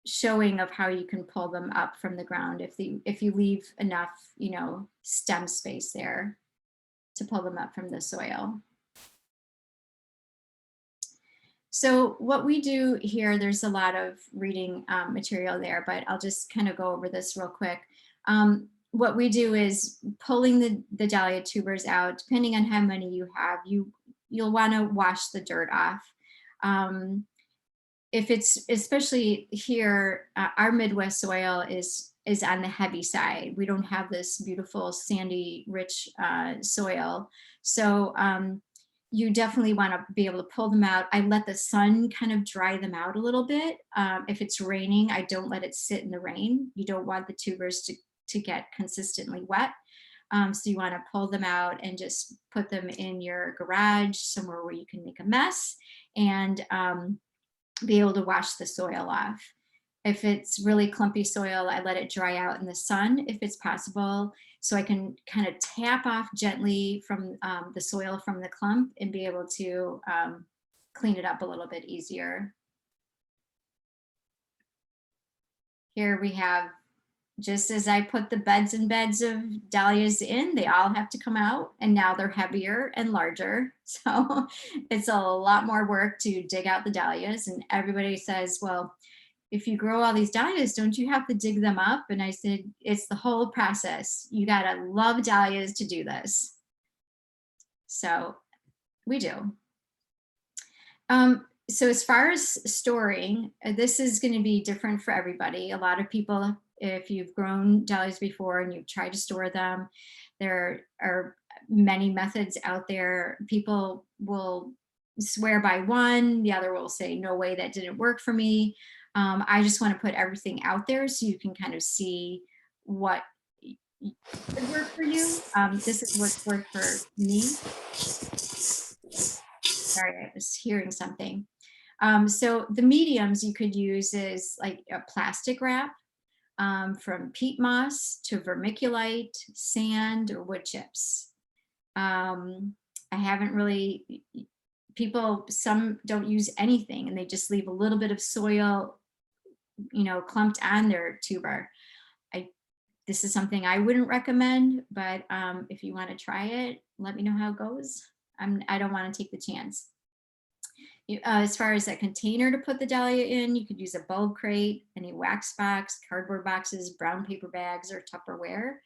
showing of how you can pull them up from the ground if you leave enough, stem space there to pull them up from the soil. So what we do here, there's a lot of reading material there, but I'll just kind of go over this real quick. What we do is pulling the dahlia tubers out. Depending on how many you have, you'll want to wash the dirt off. If it's, especially here, our Midwest soil is on the heavy side. We don't have this beautiful sandy, rich soil. So you definitely want to be able to pull them out. I let the sun kind of dry them out a little bit. If it's raining, I don't let it sit in the rain. You don't want the tubers to get consistently wet. So you want to pull them out and just put them in your garage, somewhere where you can make a mess, and be able to wash the soil off. If it's really clumpy soil, I let it dry out in the sun if it's possible, so I can kind of tap off gently from the soil from the clump and be able to clean it up a little bit easier. Here we have, just as I put the beds and beds of dahlias in, they all have to come out, and now they're heavier and larger. So it's a lot more work to dig out the dahlias. And everybody says, well, if you grow all these dahlias, don't you have to dig them up? And I said, it's the whole process. You gotta love dahlias to do this. So we do. So as far as storing, this is going to be different for everybody. A lot of people, if you've grown dahlias before and you've tried to store them, there are many methods out there. People will swear by one, the other will say, no way, that didn't work for me. I just want to put everything out there so you can kind of see what could work for you. This is what's worked for me. Sorry, I was hearing something. So the mediums you could use is like a plastic wrap, from peat moss to vermiculite, sand, or wood chips. I haven't really, some don't use anything and they just leave a little bit of soil, clumped on their tuber. This is something I wouldn't recommend, but if you want to try it, let me know how it goes. I don't want to take the chance. As far as a container to put the dahlia in, you could use a bulb crate, any wax box, cardboard boxes, brown paper bags, or Tupperware.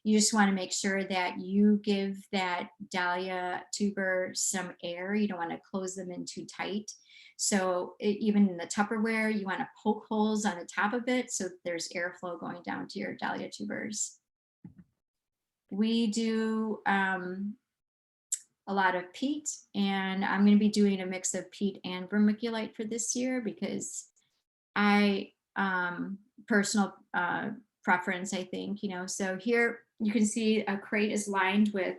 You just want to make sure that you give that dahlia tuber some air. You don't want to close them in too tight. So even in the Tupperware, you want to poke holes on the top of it so there's airflow going down to your dahlia tubers. We do a lot of peat, and I'm going to be doing a mix of peat and vermiculite for this year because personal preference, I think, so here you can see a crate is lined with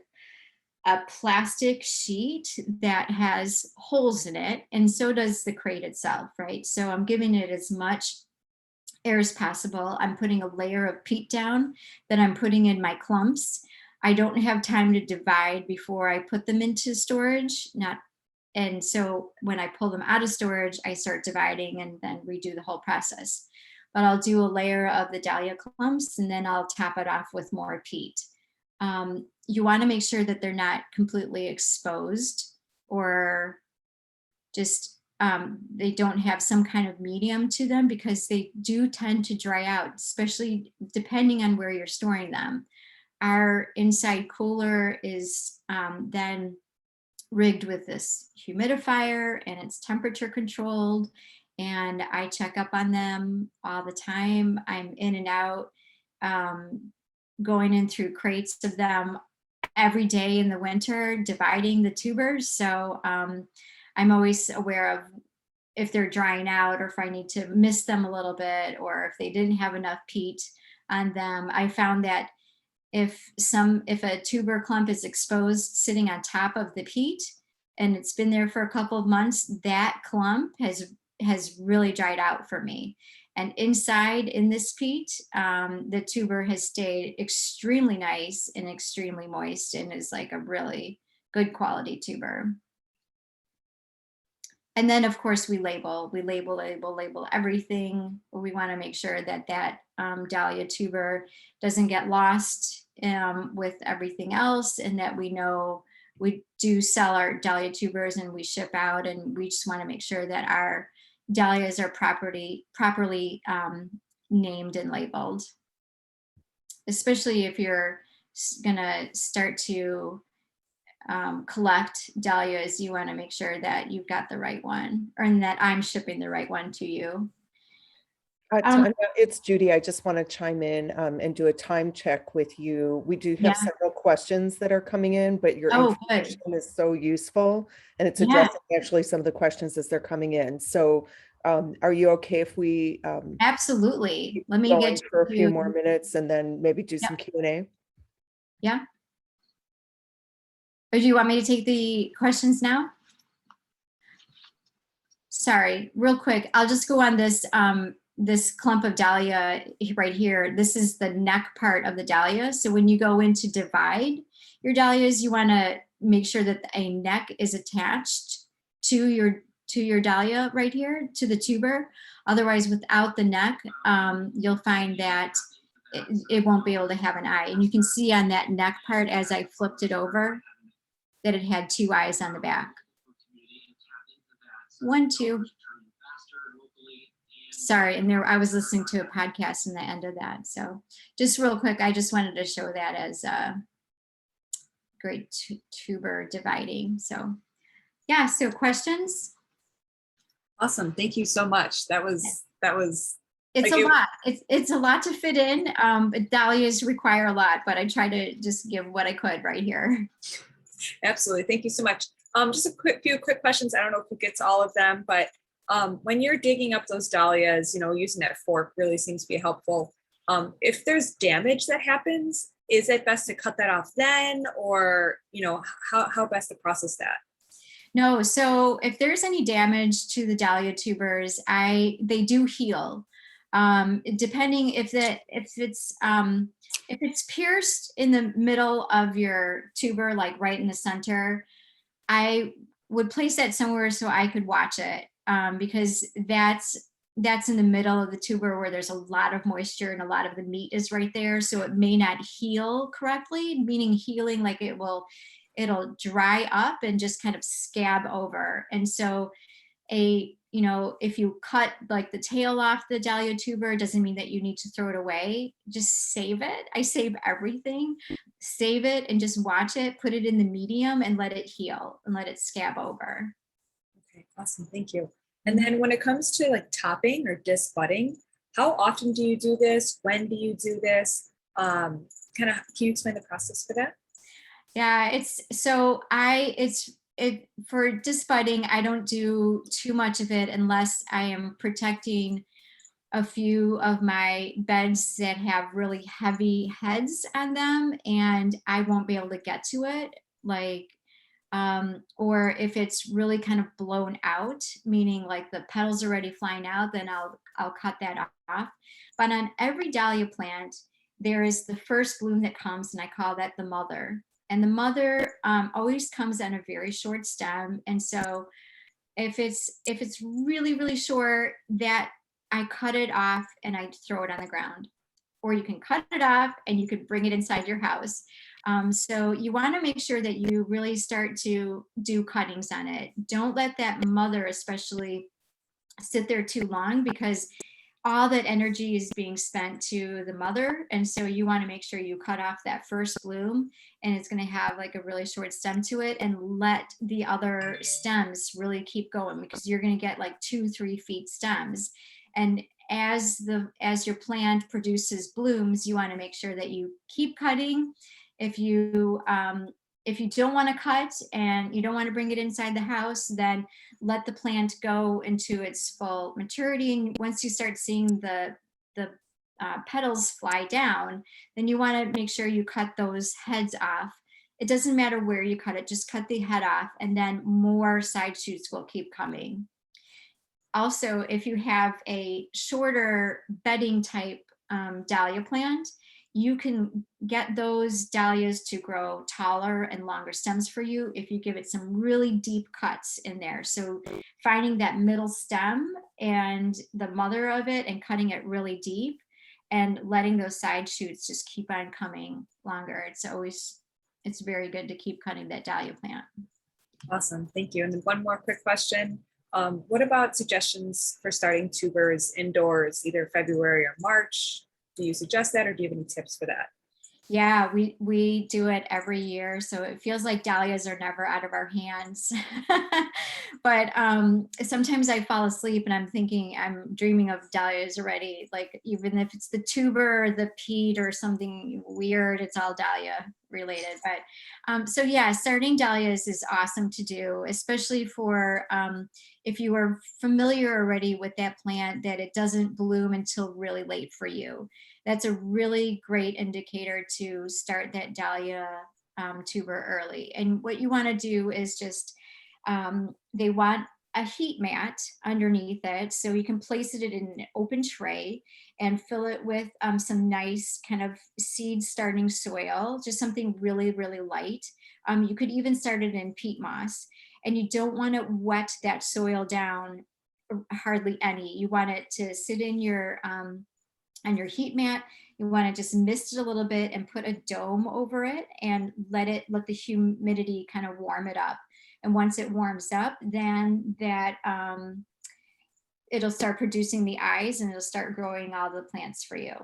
a plastic sheet that has holes in it, and so does the crate itself, right? So I'm giving it as much air as possible. I'm putting a layer of peat down that I'm putting in my clumps. I don't have time to divide before I put them into storage, and so when I pull them out of storage, I start dividing and then redo the whole process. But I'll do a layer of the dahlia clumps and then I'll top it off with more peat. You want to make sure that they're not completely exposed or just they don't have some kind of medium to them, because they do tend to dry out, especially depending on where you're storing them. Our inside cooler is then rigged with this humidifier, and it's temperature controlled, and I check up on them all the time. I'm in and out, going in through crates of them every day in the winter, dividing the tubers. So I'm always aware of if they're drying out or if I need to mist them a little bit or if they didn't have enough peat on them. I found that if a tuber clump is exposed sitting on top of the peat and it's been there for a couple of months, that clump has really dried out for me. And inside in this peat, the tuber has stayed extremely nice and extremely moist and is like a really good quality tuber. And then of course we label everything. We want to make sure that dahlia tuber doesn't get lost with everything else, and that we know we do sell our dahlia tubers and we ship out, and we just want to make sure that our dahlias are properly named and labeled, especially if you're gonna start to collect dahlias. You want to make sure that you've got the right one, or that I'm shipping the right one to you. Tanya, it's Judy. I just want to chime in and do a time check with you. We do have several questions that are coming in, but your information is so useful, and it's addressing actually some of the questions as they're coming in. So are you okay if we absolutely let me get for a few more minutes and then maybe do some Q&A? Yeah. Or do you want me to take the questions now? Sorry, real quick. I'll just go on this this clump of dahlia right here. This is the neck part of the dahlia. So when you go in to divide your dahlias, you want to make sure that a neck is attached to your dahlia right here, to the tuber. Otherwise, without the neck, you'll find that it won't be able to have an eye. And you can see on that neck part as I flipped it over that it had 2 eyes on the back. 1, 2. Sorry, and there I was listening to a podcast in the end of that. So just real quick, I just wanted to show that as a great tuber dividing. So yeah, so questions? Awesome. Thank you so much. That was It's like a lot. It's a lot to fit in. But dahlias require a lot, but I try to just give what I could right here. Absolutely. Thank you so much. Just a few quick questions. I don't know if we get to all of them, but when you're digging up those dahlias, using that fork really seems to be helpful. If there's damage that happens, is it best to cut that off then, or how best to process that? No, so if there's any damage to the dahlia tubers, they do heal. Depending if it's pierced in the middle of your tuber, like right in the center, I would place that somewhere so I could watch it, because that's in the middle of the tuber where there's a lot of moisture and a lot of the meat is right there. So it may not heal correctly, meaning healing like it'll dry up and just kind of scab over. And so if you cut like the tail off the dahlia tuber, doesn't mean that you need to throw it away. Just save it. I save everything. Save it and just watch it, put it in the medium and let it heal and let it scab over. Okay, awesome. Thank you. And then when it comes to like topping or disc budding, how often do you do this? When do you do this? Can you explain the process for that? Yeah, for disc budding, I don't do too much of it unless I am protecting a few of my beds that have really heavy heads on them and I won't be able to get to it. Or if it's really kind of blown out, meaning like the petals are already flying out, then I'll cut that off. But on every dahlia plant, there is the first bloom that comes, and I call that the mother. And the mother always comes on a very short stem. And so if it's really, really short, that I cut it off and I throw it on the ground. Or you can cut it off and you could bring it inside your house. So you want to make sure that you really start to do cuttings on it. Don't let that mother especially sit there too long, because all that energy is being spent to the mother. And so you want to make sure you cut off that first bloom, and it's going to have like a really short stem to it, and let the other stems really keep going, because you're going to get like 2-3 feet stems. And as your plant produces blooms, you want to make sure that you keep cutting. If you don't want to cut and you don't want to bring it inside the house, then let the plant go into its full maturity. And once you start seeing the petals fly down, then you want to make sure you cut those heads off. It doesn't matter where you cut it, just cut the head off, and then more side shoots will keep coming. Also, if you have a shorter bedding type dahlia plant, you can get those dahlias to grow taller and longer stems for you if you give it some really deep cuts in there. So finding that middle stem and the mother of it and cutting it really deep and letting those side shoots just keep on coming longer. It's very good to keep cutting that dahlia plant. Awesome, thank you. And then one more quick question. What about suggestions for starting tubers indoors, either February or March? Do you suggest that, or do you have any tips for that? Yeah, we do it every year, so it feels like dahlias are never out of our hands. But sometimes I fall asleep and I'm dreaming of dahlias already, like even if it's the tuber or the peat or something weird, it's all dahlia related. But so yeah, starting dahlias is awesome to do, especially for if you are familiar already with that plant, that it doesn't bloom until really late for you. That's a really great indicator to start that dahlia tuber early. And what you want to do is just, they want a heat mat underneath it, so you can place it in an open tray and fill it with some nice kind of seed starting soil, just something really, really light. You could even start it in peat moss. and you don't want to wet that soil down hardly any. You want it to sit in your on your heat mat. You want to just mist it a little bit and put a dome over it and let the humidity kind of warm it up. And once it warms up, then that it'll start producing the eyes and it'll start growing all the plants for you.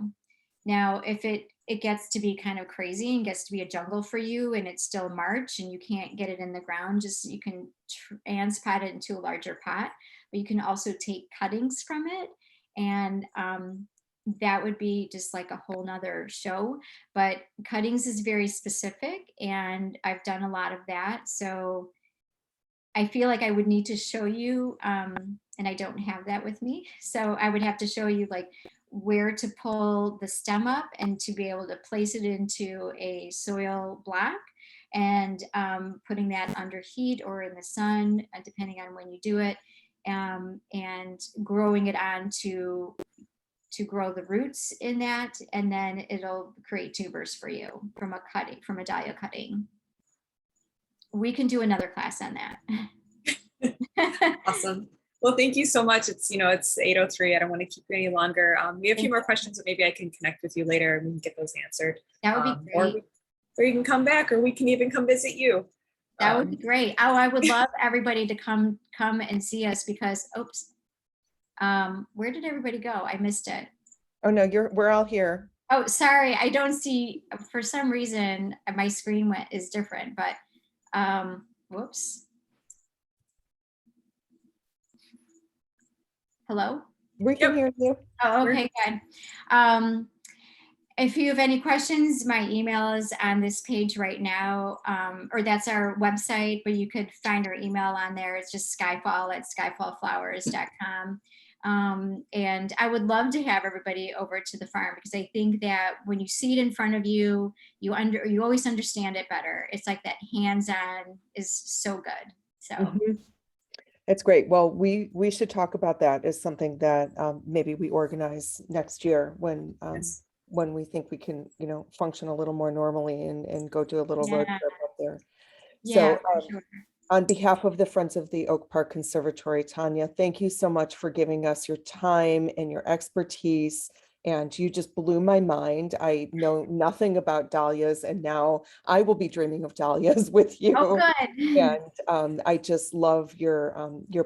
Now, if it gets to be kind of crazy and gets to be a jungle for you and it's still March and you can't get it in the ground, just you can transplant it into a larger pot, but you can also take cuttings from it, and that would be just like a whole nother show. But cuttings is very specific, and I've done a lot of that. So I feel like I would need to show you, and I don't have that with me. So I would have to show you like where to pull the stem up and to be able to place it into a soil block, and putting that under heat or in the sun, depending on when you do it, and growing it on to grow the roots in that, and then it'll create tubers for you from a dahlia cutting. We can do another class on that. Awesome. Well, thank you so much. It's 8:03. I don't want to keep you any longer. We have a few more questions, but maybe I can connect with you later and we can get those answered. That would be great. Or you can come back, or we can even come visit you. That would be great. Oh, I would love everybody to come and see us, because, oops. Where did everybody go? I missed it. Oh, no, we're all here. Oh, sorry. I don't see, for some reason, my screen is different, but whoops. Hello? We can hear you. Oh, okay, good. If you have any questions, my email is on this page right now, or that's our website, but you could find our email on there. It's just skyfall@skyfallflowers.com. And I would love to have everybody over to the farm, because I think that when you see it in front of you, you always understand it better. It's like that hands-on is so good. So. Mm-hmm. It's great. Well, we should talk about that as something that maybe we organize next year when Yes. when we think we can, function a little more normally and go do a little road trip up there. Yeah, So for sure. on behalf of the Friends of the Oak Park Conservatory, Tanya, thank you so much for giving us your time and your expertise. And you just blew my mind. I know nothing about dahlias, and now I will be dreaming of dahlias with you. Oh, good. And I just love your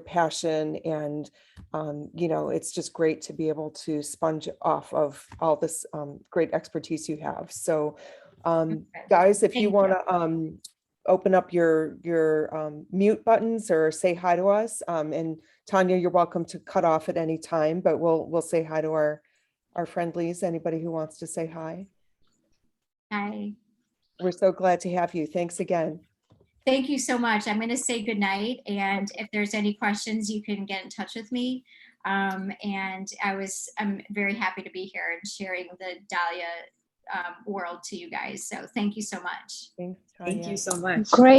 passion, and it's just great to be able to sponge off of all this great expertise you have. So, guys, if you want to open up your mute buttons or say hi to us, and Tanya, you're welcome to cut off at any time, but we'll say hi to our friendlies. Anybody who wants to say hi. Hi. We're so glad to have you. Thanks again. Thank you so much. I'm going to say goodnight, and if there's any questions, you can get in touch with me. And I'm very happy to be here and sharing the dahlia world to you guys. So thank you so much. Thanks, Tanya. Thank you so much. Great.